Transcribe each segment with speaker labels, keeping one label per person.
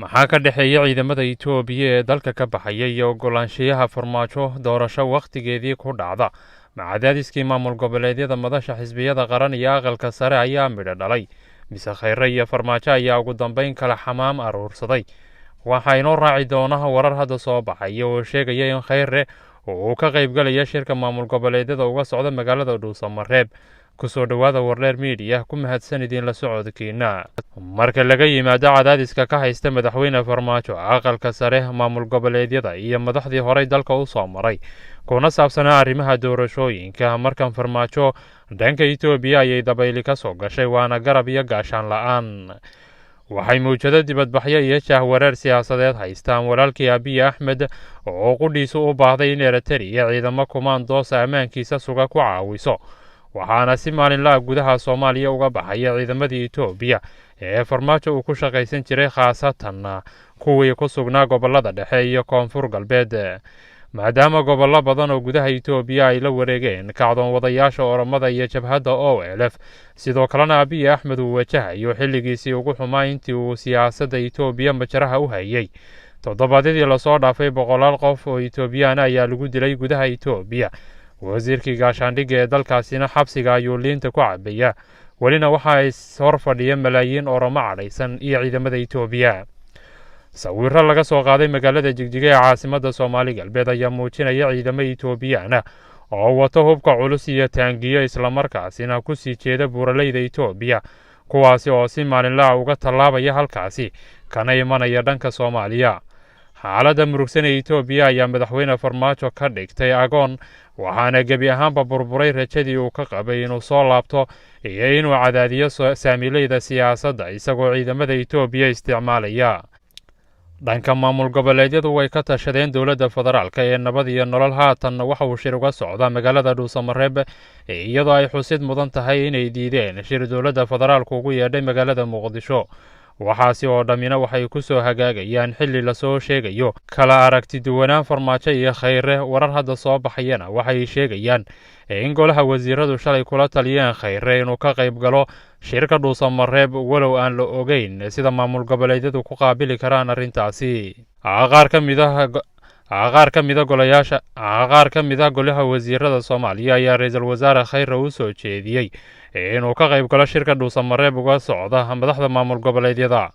Speaker 1: maxaa ka dhexeeya ciidamada Itoobiya ee dalka ka baxaya iyo ogolaanshiyaha farmaajo doorasho wakhtigeedii ku dhacda macadaadiskii maamul goboleedyada madasha xisbiyada qaran iyo aqalka sare ayaa midho dhalay mise khayre iyo farmaajo ayaa ugu dambeyn kala xamaam aruursaday. waxaa inoo raaci doona warar hadda soo baxaya oo sheegaya in khayre uu ka qaybgalaya shirka maamul goboleedyada uga socda magaalada dhuusamareeb. kusoo dhowaada warleer miidiya ku mahadsan idiin la socodkiina. marka laga yimaado cadaadiska ka haysta madaxweyne farmaajo aqalka sare maamul goboleedyada iyo madaxdii horey dalka u soo maray kuna saabsanaa arrimaha doorashooyinka, markan farmaajo dhanka Itoobiya ayay dabayli ka soo gashay, waana garab iyo gaashaan la'aan. waxay mawjado dibadbaxyo iyo jahwareer siyaasadeed haystaan walaalkii Abiy Ahmed oo qudhiisu u baahday in Eritrea ciidamo kumaandoosa ammaankiisa suga ku caawiso, waxaana si maalinlaha gudaha Soomaaliya uga baxaya ciidamadii Itoobiya ee farmaajo uu ku shaqaysan jiray, khaasatan kuwii ku sugnaa gobolada dhexe iyo koonfur galbeed. maadaama gobollo badan oo gudaha Itoobiya ay la wareegeen kacdoon wadayaasha Oromada iyo jabhadda OLF, sidoo kalena Abiy Ahmed uu wajahayo xilligiisii ugu xumaa intii uu siyaasadda Itoobiya majaraha u hayay. toddobaadyadii lasoo dhaafay boqolaal qof oo Itoobiyaan ayaa lagu dilay gudaha Itoobiya. wasiirkii gaashaandhigga ee dalkaasina xabsiga ayuu liinta ku cabaya. welina waxa ay hor fadhiya malaayiin Oromo cadhaysan iyo ciidamada Itoobiya. sawirro laga soo qaaday magaalada Jigjiga ee caasimadda Soomaali galbeed ayaa muujinaya ciidamo Itoobiyaan oo wato hubka culus iyo taangiyo, islamarkaasina ku sii jeeda buuraleyda Itoobiya, kuwaasi oo si maalinlaha uga tallaabaya halkaasi kana imanaya dhanka Soomaaliya. xaaladda murugsan ee Itoobiya ayaa madaxweyne farmaajo ka dhigtay agoon, waxaana gebi ahaanba burburay rajadii uu ka qabay inuu soo laabto iyo inuu cadaadiyo saamileyda siyaasadda isagoo ciidamada Itoobiya isticmaalaya. dhanka maamul goboleedyadu way ka tashadeen dowladda federaalka ee nabad iyo nolol. haatan waxa uu shir uga socda magaalada dhuusamareeb, iyadoo ay xusid mudan tahay inay diideen shir dowladda federaalku ugu yeedhay magaalada muqdisho. waxaasi oo dhammina waxay ku soo hagaagayaan xilli lasoo sheegayo kala aragti duwanaan farmaajo iyo khayre. warar hadda soo baxayana waxay sheegayaan in golaha wasiiradu shalay kula taliyeen khayre inuu ka qayb galo shirka dhuusamareeb, walow aan la ogeyn sida maamul goboleedyadu ku qaabili karaan arrintaasi. qaar ka mid a golaha wasiirada Soomaaliya ayaa ra'iisul wasaare khayre u soo jeediyey inuu ka qayb galo shirka dhuusamareeb uga socda madaxda maamul goboleedyada.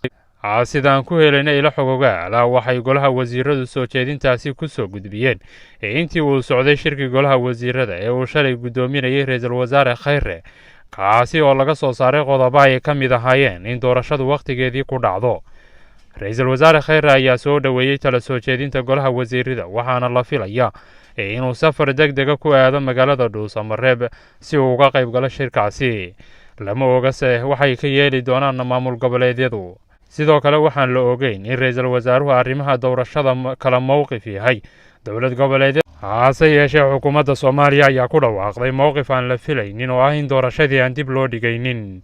Speaker 1: sidaan ku helayna ilo xogogaala, waxay golaha wasiiradu soo jeedintaasi ku soo gudbiyeen intii uu socday shirkii golaha wasiirada ee uu shalay guddoominayay ra'iisul wasaare khayre, kaasi oo laga soo saaray qodobo ay ka mid ahaayeen in doorashadu wakhtigeedii ku dhacdo. ra'iisul wasaare khayre ayaa soo dhoweeyey tala soo jeedinta golaha wasiirada, waxaana la filaya inuu safar degdega ku aado magaalada dhuusamareeb si uu uga qayb galo shirkaasi. lama ogase waxay ka yeeli doonaan maamul goboleedyadu. sidoo kale waxaan la ogeyn in ra'iisul wasaaruhu arrimaha doorashada kala mowqif yahay dowlad goboleedyada. hase yeeshee xukuumadda Soomaaliya ayaa ku dhawaaqday mowqif aan la filaynin oo ah in doorashadii aan dib loo dhigaynin.